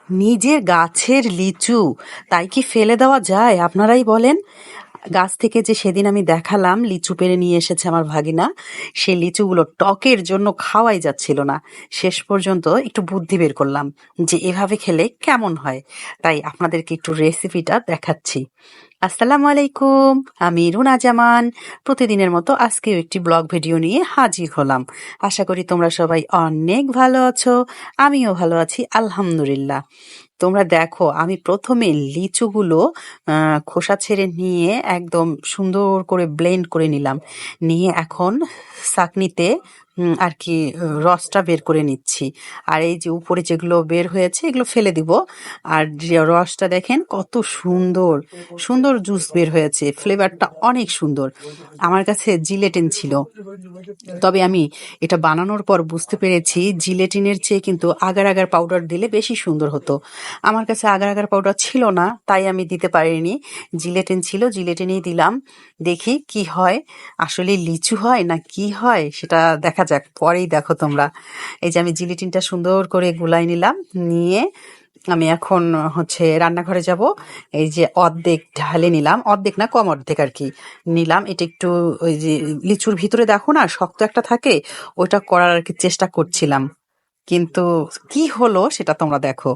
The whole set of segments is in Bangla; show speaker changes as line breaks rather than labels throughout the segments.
নিজের গাছের লিচু, তাই কি ফেলে দেওয়া যায়? আপনারাই বলেন। গাছ থেকে যে সেদিন আমি দেখালাম লিচু পেড়ে নিয়ে এসেছে আমার ভাগিনা, সেই লিচুগুলো টকের জন্য খাওয়াই যাচ্ছিল না। শেষ পর্যন্ত একটু বুদ্ধি বের করলাম যে এভাবে খেলে কেমন হয়, তাই আপনাদেরকে একটু রেসিপিটা দেখাচ্ছি। আসসালামু আলাইকুম, আমি রুনা জামান। প্রতিদিনের মতো আজকেও একটি ব্লগ ভিডিও নিয়ে হাজির হলাম। আশা করি তোমরা সবাই অনেক ভালো আছো, আমিও ভালো আছি আলহামদুলিল্লাহ। তোমরা দেখো, আমি প্রথমে লিচুগুলো খোসা ছেড়ে নিয়ে একদম সুন্দর করে ব্লেন্ড করে নিলাম। নিয়ে এখন ছাঁকনিতে আর কি রসটা বের করে নিচ্ছি। আর এই যে উপরে যেগুলো বের হয়েছে এগুলো ফেলে দিব। আর যে রসটা দেখেন কত সুন্দর সুন্দর জুস বের হয়েছে, ফ্লেভারটা অনেক সুন্দর। আমার কাছে জিলেটিন ছিল, তবে আমি এটা বানানোর পর বুঝতে পেরেছি জিলেটিনের চেয়ে কিন্তু আগার আগার পাউডার দিলে বেশি সুন্দর হতো। আমার কাছে আগার আগার পাউডার ছিল না, তাই আমি দিতে পারিনি। জিলেটিন ছিল, জিলেটিনই দিলাম। দেখি কি হয়, আসলে লিচু হয় না কি হয় সেটা দেখা যাক, পরেই দেখো তোমরা। এই যে আমি জিলেটিনটা সুন্দর করে গুলাই নিলাম, নিয়ে আমি এখন রান্নাঘরে যাব। এই যে অর্ধেক ঢালে নিলাম, অর্ধেক না কম অর্ধেক আর কি নিলাম। এটা একটু ওই যে লিচুর ভিতরে দেখো না শক্ত একটা থাকে, ওইটা করার আর কি চেষ্টা করছিলাম, কিন্তু কি হলো সেটা তোমরা দেখো।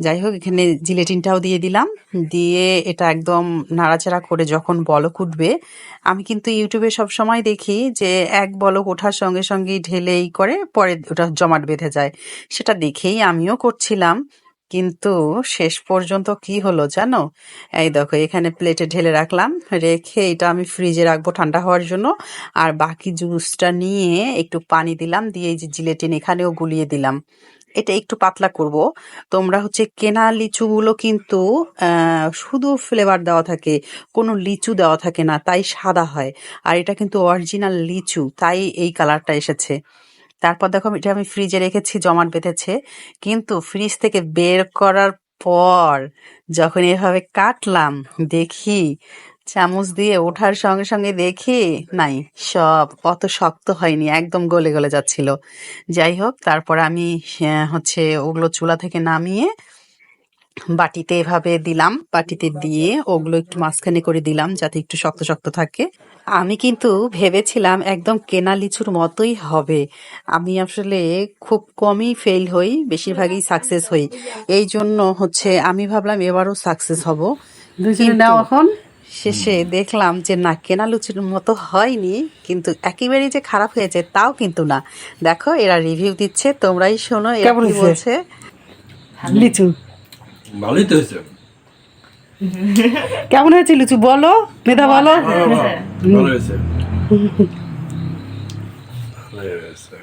যাই হোক, এখানে জিলেটিনটাও দিয়ে দিলাম। দিয়ে এটা একদম নাড়াচাড়া করে যখন বলক উঠবে, আমি কিন্তু ইউটিউবে সব সময় দেখি যে এক বলক ওঠার সঙ্গে সঙ্গেই ঢেলেই করে, পরে ওটা জমাট বেঁধে যায়। সেটা দেখেই আমিও করছিলাম, কিন্তু শেষ পর্যন্ত কি হলো জানো? এই দেখো, এখানে প্লেটে ঢেলে রাখলাম, রেখে এটা আমি ফ্রিজে রাখবো ঠান্ডা হওয়ার জন্য। আর বাকি জুসটা নিয়ে একটু পানি দিলাম, দিয়ে এই যে জিলেটিন এখানেও গুলিয়ে দিলাম। এটা একটু পাতলা করব। তোমরা কেনা লিচুগুলো কিন্তু শুধু ফ্লেভার দেওয়া থাকে, কোনো লিচু দেওয়া থাকে না, তাই সাদা হয়। আর এটা কিন্তু অরিজিনাল লিচু, তাই এই কালারটা এসেছে। তারপর দেখো, এটা আমি ফ্রিজে রেখেছি, জমাট বেঁধেছে। কিন্তু ফ্রিজ থেকে বের করার পর যখন এভাবে কাটলাম, দেখি চামচ দিয়ে ওঠার সঙ্গে সঙ্গে দেখি নাই, সব অত শক্ত হয়নি, একদম গলে গলে যাচ্ছিল। যাই হোক, তারপর আমি ওগুলো চুলা থেকে নামিয়ে বাটিতে এভাবে দিলাম, বাটিতে দিয়ে ওগুলো একটু মাঝখানে করে দিলাম যাতে একটু শক্ত শক্ত থাকে। আমি কিন্তু ভেবেছিলাম একদম কেনা লিচুর মতোই হবে। আমি আসলে খুব কমই ফেল হই, বেশিরভাগই সাকসেস হই। এই জন্য আমি ভাবলাম এবারও সাকসেস হব, কিন্তু এখন শেষে দেখলাম যে না, কেনা লিচুর মতো হয়নি, কিন্তু একেবারেই যে খারাপ হয়েছে তাও কিন্তু না। দেখো, এরা রিভিউ দিচ্ছে, তোমরাই শোনো এরা কি বলছে। লিচু
ভালোই তো হয়েছে।
কেমন হয়েছে লিচু বলো, মেধা বলো।
ভালো হয়েছে, ভালো হয়েছে।